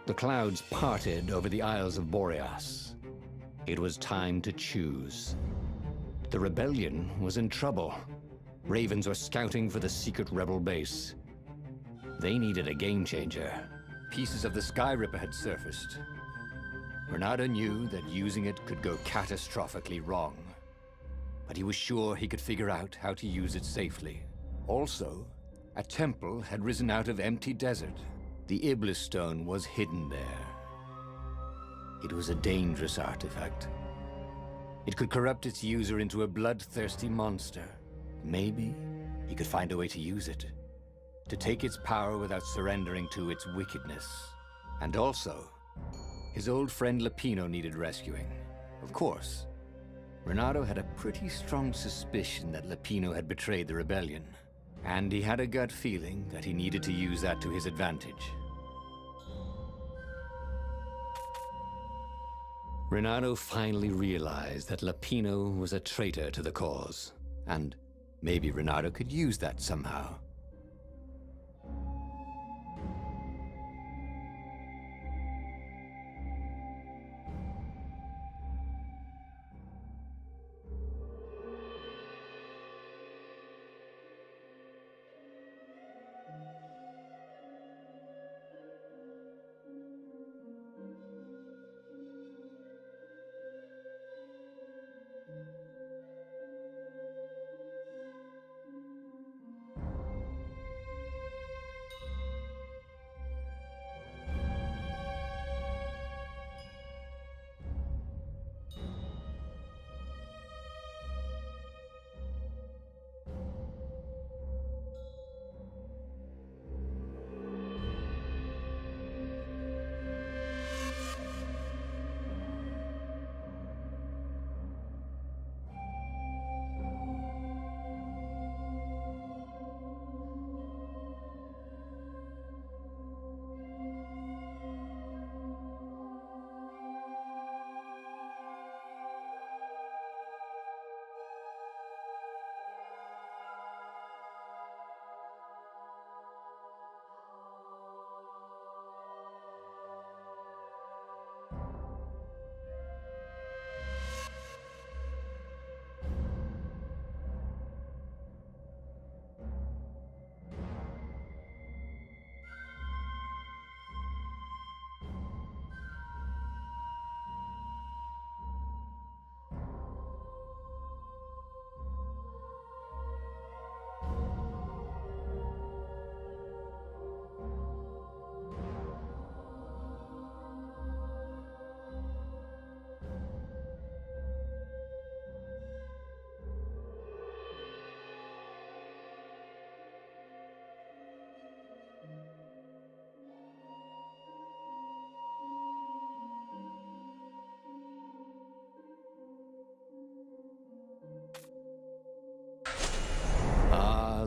The clouds parted over the Isles of Boreas. It was time to choose. The rebellion was in trouble. Ravens were scouting for the secret rebel base. They needed a game changer. Pieces of the Sky Ripper had surfaced. Reynardo knew that using it could go catastrophically wrong. But he was sure he could figure out how to use it safely. Also, a temple had risen out of empty desert. The Iblis stone was hidden there. It was a dangerous artifact. It could corrupt its user into a bloodthirsty monster. Maybe he could find a way to use it, to take its power without surrendering to its wickedness. And also, his old friend Lapino needed rescuing. Of course, Reynardo had a pretty strong suspicion that Lapino had betrayed the rebellion, and he had a gut feeling that he needed to use that to his advantage. Reynardo finally realized that Lapino was a traitor to the cause, and maybe Reynardo could use that somehow.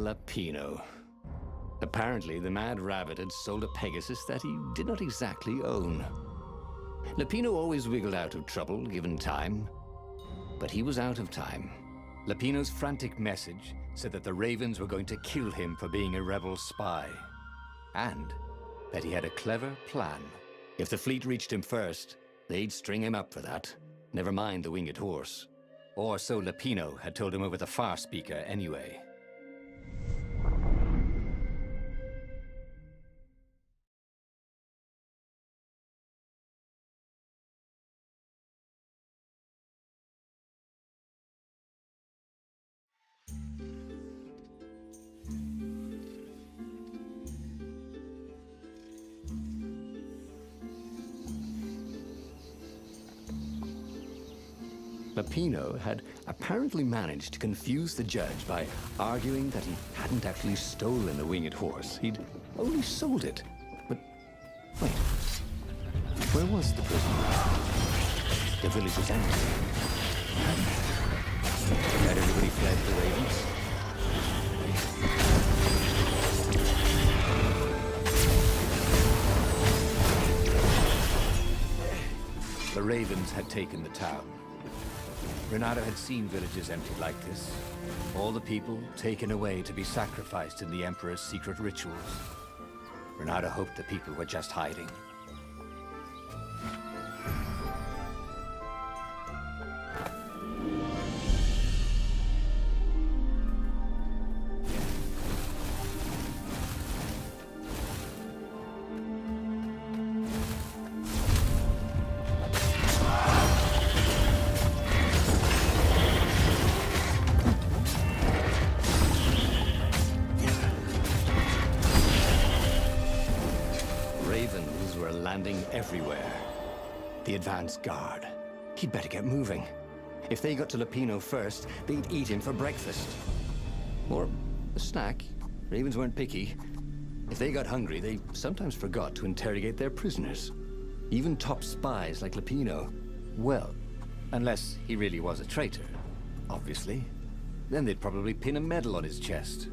Lapino. Apparently, the Mad Rabbit had sold a Pegasus that he did not exactly own. Lapino always wiggled out of trouble, given time. But he was out of time. Lapino's frantic message said that the Ravens were going to kill him for being a rebel spy. And that he had a clever plan. If the fleet reached him first, they'd string him up for that. Never mind the winged horse. Or so Lapino had told him over the far speaker anyway. Lapino had apparently managed to confuse the judge by arguing that he hadn't actually stolen the winged horse. He'd only sold it. But wait, where was the prison? The village was empty. Had everybody fled the Ravens? The Ravens had taken the town. Reynardo had seen villages emptied like this. All the people taken away to be sacrificed in the Emperor's secret rituals. Reynardo hoped the people were just hiding. landing everywhere. The advance guard. He'd better get moving. If they got to Lapino first, they'd eat him for breakfast. Or a snack. Ravens weren't picky. If they got hungry, they sometimes forgot to interrogate their prisoners. Even top spies like Lapino. Well, unless he really was a traitor, obviously. Then they'd probably pin a medal on his chest.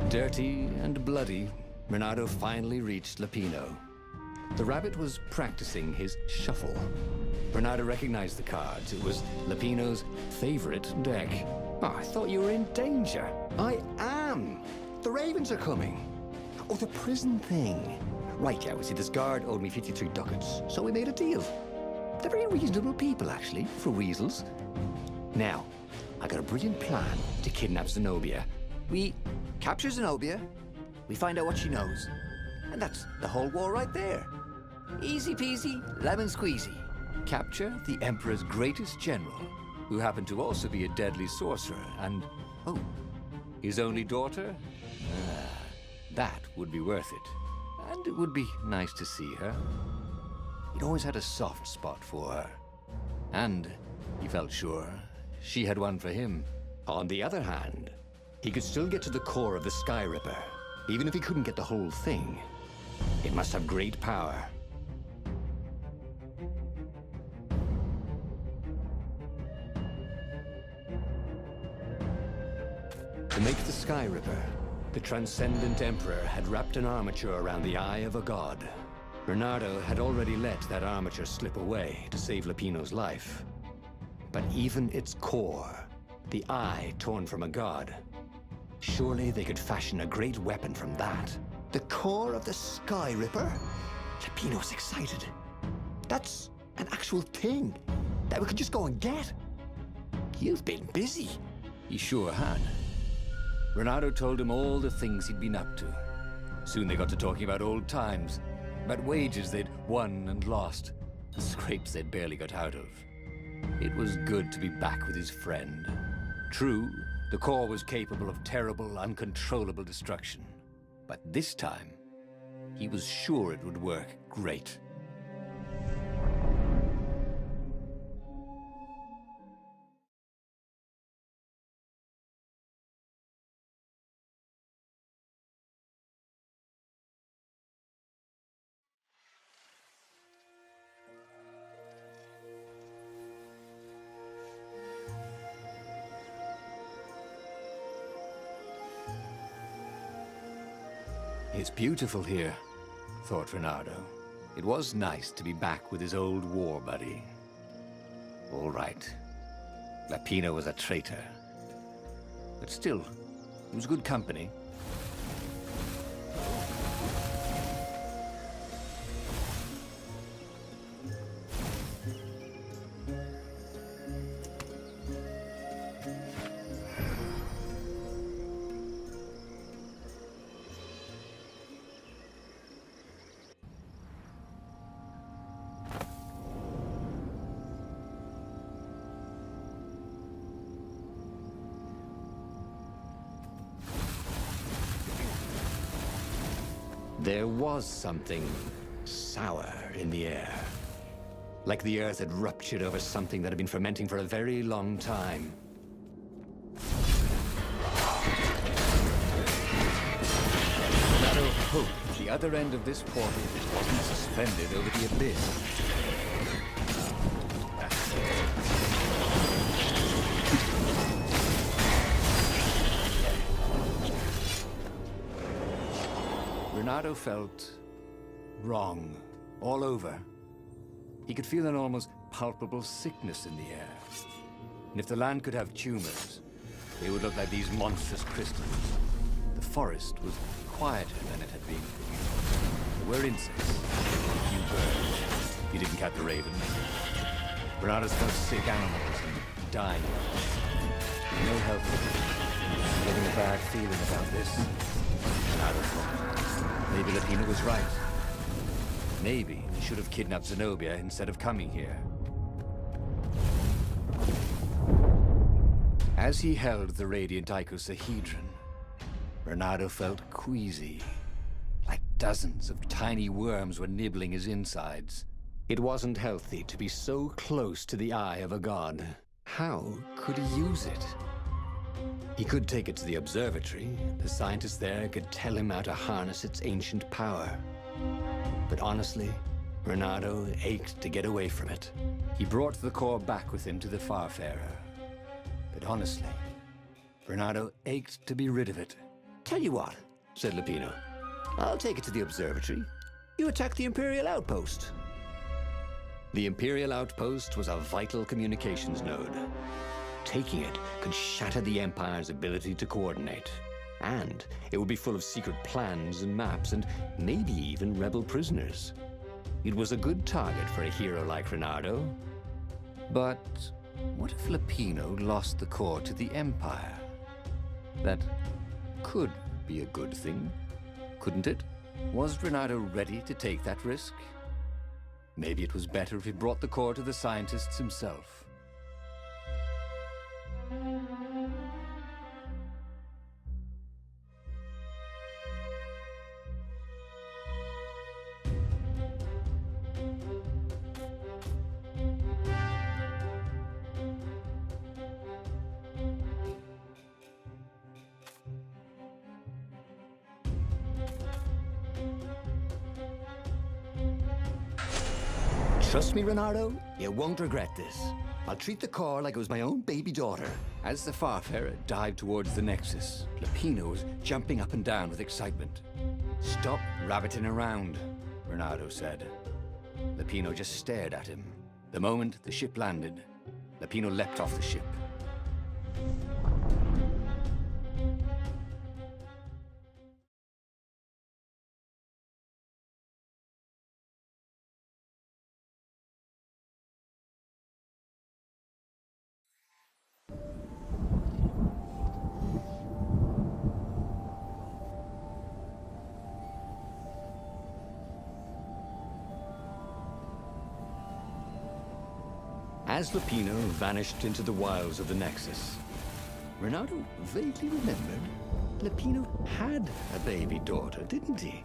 Dirty and bloody, Reynardo finally reached Lapino. The rabbit was practicing his shuffle. Reynardo recognized the cards. It was Lapino's favorite deck. Oh, I thought you were in danger. I am. The ravens are coming. Oh, the prison thing. Right, yeah, we see this guard owed me 53 ducats, so we made a deal. They're very reasonable people, actually, for weasels. Now, I got a brilliant plan to kidnap Zenobia. We capture Zenobia, we find out what she knows, and that's the whole war right there. Easy peasy, lemon squeezy. Capture the Emperor's greatest general, who happened to also be a deadly sorcerer, and, oh, his only daughter? That would be worth it. And it would be nice to see her. He'd always had a soft spot for her. And he felt sure she had one for him. On the other hand, he could still get to the core of the Sky Ripper, even if he couldn't get the whole thing. It must have great power. To make the Sky Ripper, the transcendent Emperor had wrapped an armature around the eye of a god. Reynardo had already let that armature slip away to save Lapino's life. But even its core, the eye torn from a god, surely they could fashion a great weapon from that. The core of the Sky Ripper? Lapino's excited. That's an actual thing that we could just go and get. You've been busy. He sure had. Reynardo told him all the things he'd been up to. Soon they got to talking about old times, about wages they'd won and lost, the scrapes they'd barely got out of. It was good to be back with his friend. True, the core was capable of terrible, uncontrollable destruction. But this time, he was sure it would work great. It's beautiful here, thought Reynardo. It was nice to be back with his old war buddy. All right, Lapino was a traitor. But still, he was good company. There was something sour in the air. Like the earth had ruptured over something that had been fermenting for a very long time. Reynardo hoped the other end of this portal wasn't suspended over the abyss. Reynardo felt wrong all over. He could feel an almost palpable sickness in the air. And if the land could have tumors, they would look like these monstrous crystals. The forest was quieter than it had been. There were insects, a few birds, He didn't catch the raven. Reynardo's felt sick animals and dying. No help. Getting a bad feeling about this. Reynardo thought. Maybe Lapino was right. Maybe he should have kidnapped Zenobia instead of coming here. As he held the radiant icosahedron, Reynardo felt queasy. Like dozens of tiny worms were nibbling his insides. It wasn't healthy to be so close to the eye of a god. How could he use it? He could take it to the observatory. The scientists there could tell him how to harness its ancient power. But honestly, Reynardo ached to get away from it. He brought the core back with him to the Farfarer. But honestly, Reynardo ached to be rid of it. Tell you what, said Lapino. I'll take it to the observatory. You attack the Imperial outpost. The Imperial outpost was a vital communications node. Taking it could shatter the Empire's ability to coordinate. And it would be full of secret plans and maps, and maybe even rebel prisoners. It was a good target for a hero like Reynardo. But what if Lapino lost the core to the Empire? That could be a good thing, couldn't it? Was Reynardo ready to take that risk? Maybe it was better if he brought the core to the scientists himself. Trust me, Reynardo, you won't regret this. I'll treat the core like it was my own baby daughter. As the Farfarer dived towards the Nexus, Lapino was jumping up and down with excitement. "Stop rabbiting around," Reynardo said. Lapino just stared at him. The moment the ship landed, Lapino leapt off the ship. As Lapino vanished into the wilds of the Nexus, Reynardo vaguely remembered Lapino had a baby daughter, didn't he?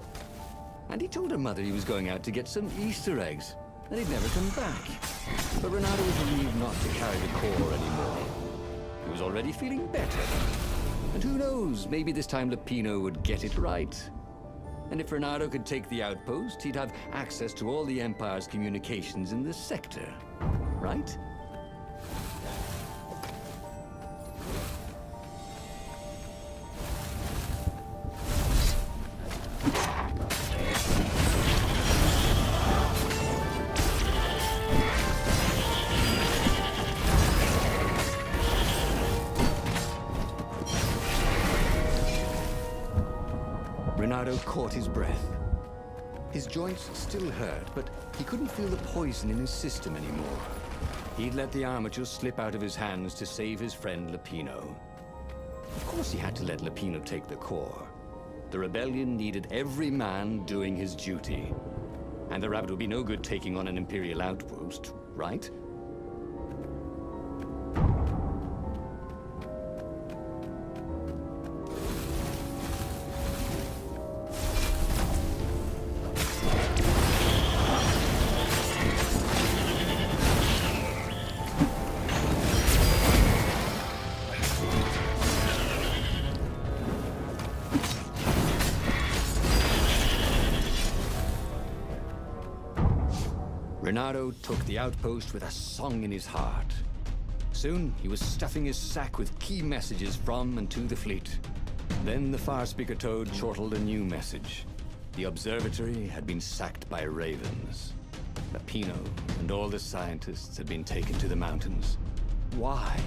And he told her mother he was going out to get some Easter eggs, and he'd never come back. But Reynardo was relieved not to carry the core anymore. He was already feeling better. And who knows, maybe this time Lapino would get it right. And if Reynardo could take the outpost, he'd have access to all the Empire's communications in this sector. Right? Reynardo caught his breath. His joints still hurt, but he couldn't feel the poison in his system anymore. He'd let the armature slip out of his hands to save his friend Lapino. Of course he had to let Lapino take the core. The rebellion needed every man doing his duty. And the rabbit would be no good taking on an Imperial outpost, right? Reynardo took the outpost with a song in his heart. Soon, he was stuffing his sack with key messages from and to the fleet. Then the Farspeaker Toad chortled a new message. The observatory had been sacked by ravens. Lapino and all the scientists had been taken to the mountains. Why?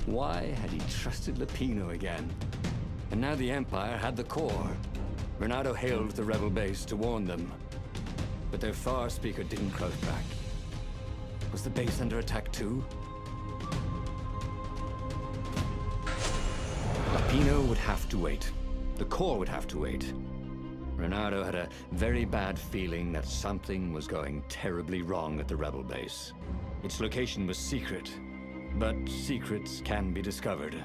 Why had he trusted Lapino again? And now the Empire had the core. Reynardo hailed the rebel base to warn them. but their far speaker didn't crouch back. Was the base under attack too? Lapino would have to wait. The core would have to wait. Reynardo had a very bad feeling that something was going terribly wrong at the rebel base. Its location was secret, but secrets can be discovered.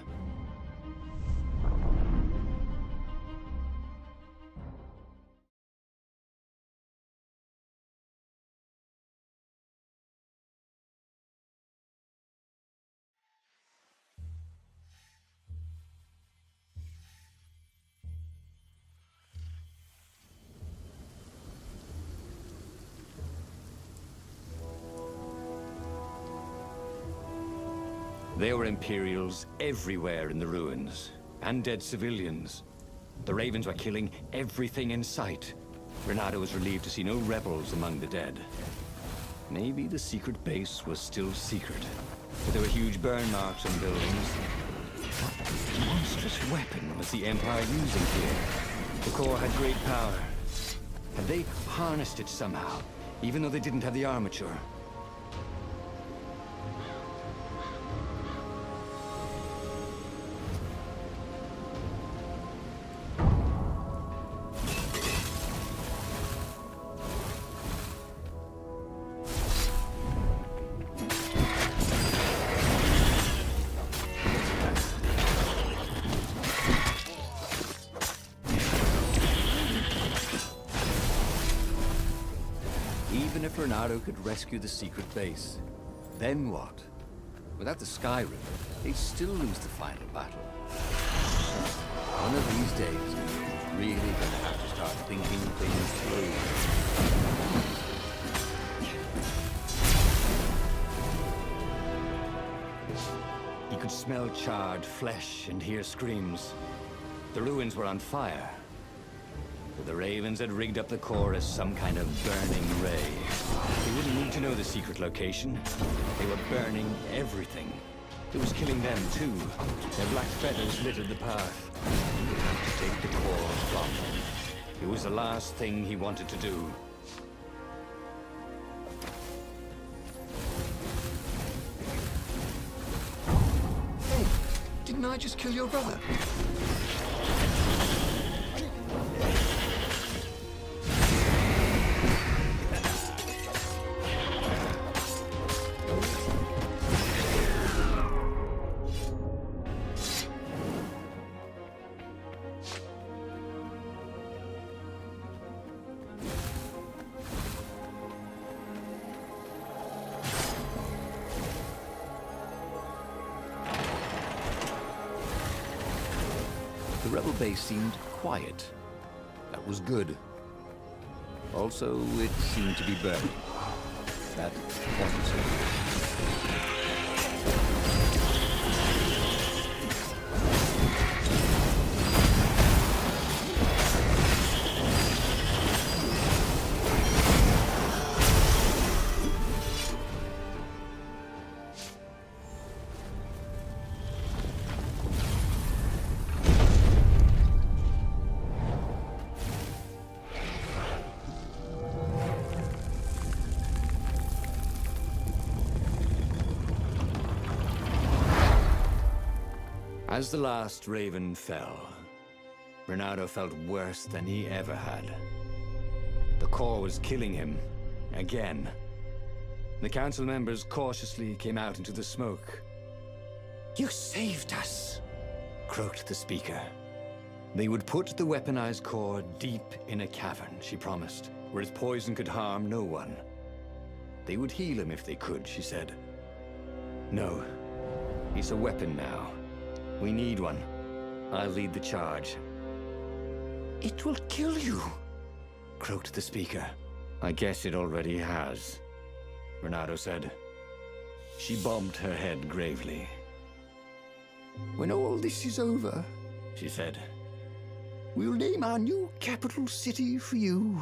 There were Imperials everywhere in the ruins, and dead civilians. The Ravens were killing everything in sight. Reynardo was relieved to see no rebels among the dead. Maybe the secret base was still secret, but there were huge burn marks on buildings. What monstrous weapon was the Empire using here? The core had great power. Had they harnessed it somehow, even though they didn't have the armature? Even if Reynardo could rescue the secret base, then what? Without the Sky River, they'd still lose the final battle. One of these days, he's really gonna have to start thinking things through. He could smell charred flesh and hear screams. The ruins were on fire. The Ravens had rigged up the core as some kind of burning ray. They wouldn't need to know the secret location. They were burning everything. It was killing them too. Their black feathers littered the path. He would have to take the core from them. It was the last thing he wanted to do. Hey, didn't I just kill your brother? The rebel base seemed quiet. That was good. Also, it seemed to be burning. That wasn't so good. As the last Raven fell, Reynardo felt worse than he ever had. The core was killing him, again. The council members cautiously came out into the smoke. "You saved us," croaked the speaker. They would put the weaponized core deep in a cavern, she promised, where its poison could harm no one. They would heal him if they could, she said. No, he's a weapon now. We need one. I'll lead the charge. "It will kill you," croaked the speaker. "I guess it already has," Reynardo said. She bobbed her head gravely. "When all this is over," she said, "we'll name our new capital city for you."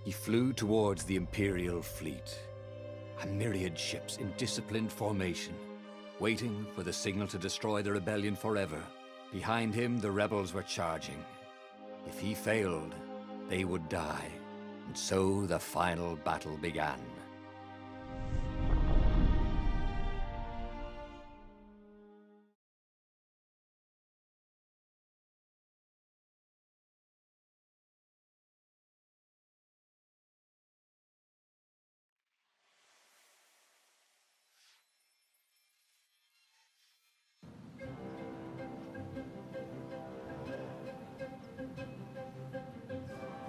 He flew towards the Imperial fleet, a myriad ships in disciplined formation, waiting for the signal to destroy the rebellion forever. Behind him, the rebels were charging. If he failed, they would die. And so the final battle began.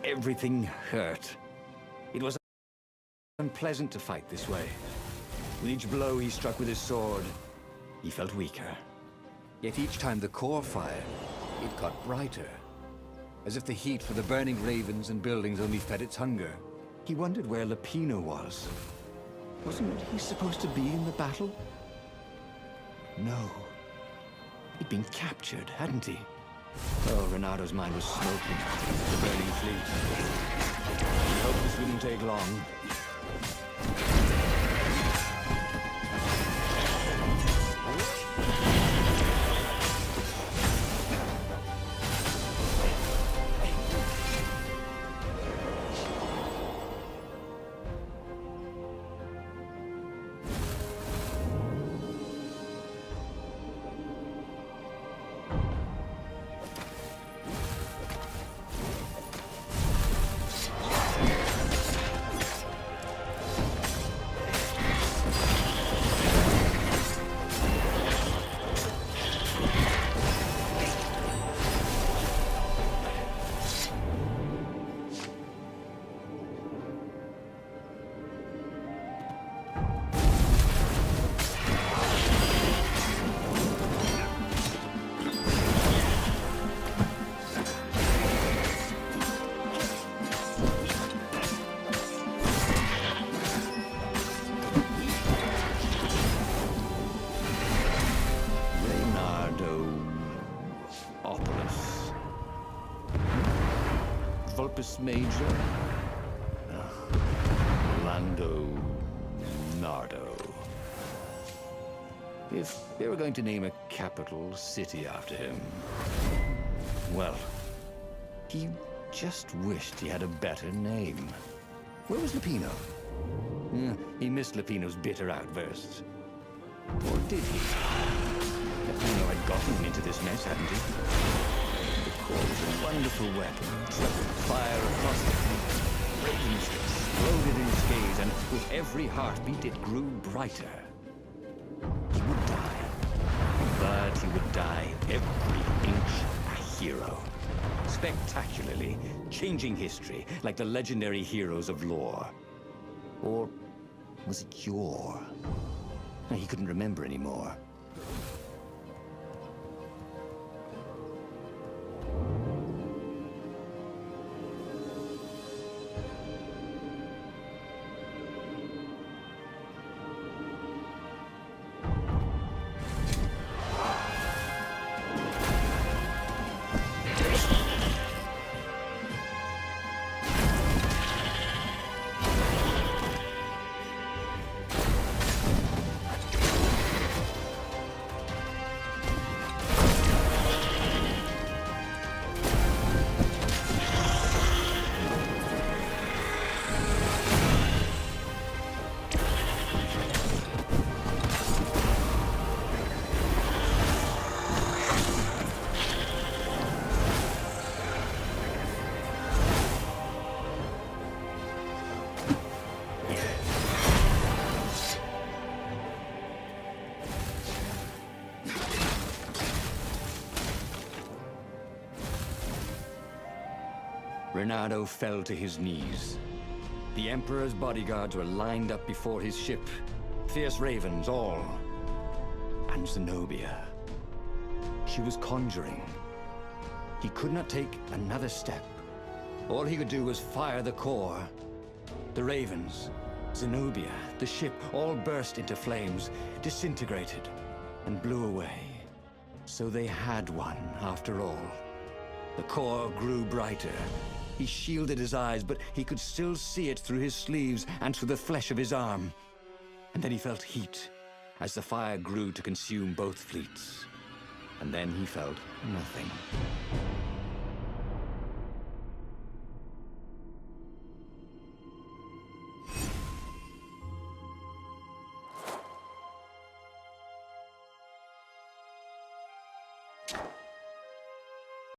Everything hurt. It was unpleasant to fight this way. With each blow he struck with his sword, he felt weaker. Yet each time the core fired, it got brighter. As if the heat from the burning ravens and buildings only fed its hunger. He wondered where Lupino was. Wasn't he supposed to be in the battle? No. He'd been captured, hadn't he? Oh, Reynardo's mind was smoking. The burning fleet. He hoped this wouldn't take long. Major. Nardo. If they were going to name a capital city after him, well, he just wished he had a better name. Where was Lupino? He missed Lupino's bitter outbursts. Or did he? Lupino had gotten him into this mess, hadn't he? It was a wonderful weapon. Fire across the fleet. Ravens exploded in his gaze, and with every heartbeat it grew brighter. He would die. But he would die every inch a hero. Spectacularly, changing history, like the legendary heroes of lore. Or was it yore? He couldn't remember anymore. Reynardo fell to his knees. The Emperor's bodyguards were lined up before his ship. Fierce ravens, all. And Zenobia. She was conjuring. He could not take another step. All he could do was fire the core. The ravens, Zenobia, the ship, all burst into flames, disintegrated, and blew away. So they had one, after all. The core grew brighter. He shielded his eyes, but he could still see it through his sleeves and through the flesh of his arm. And then he felt heat, as the fire grew to consume both fleets. And then he felt nothing.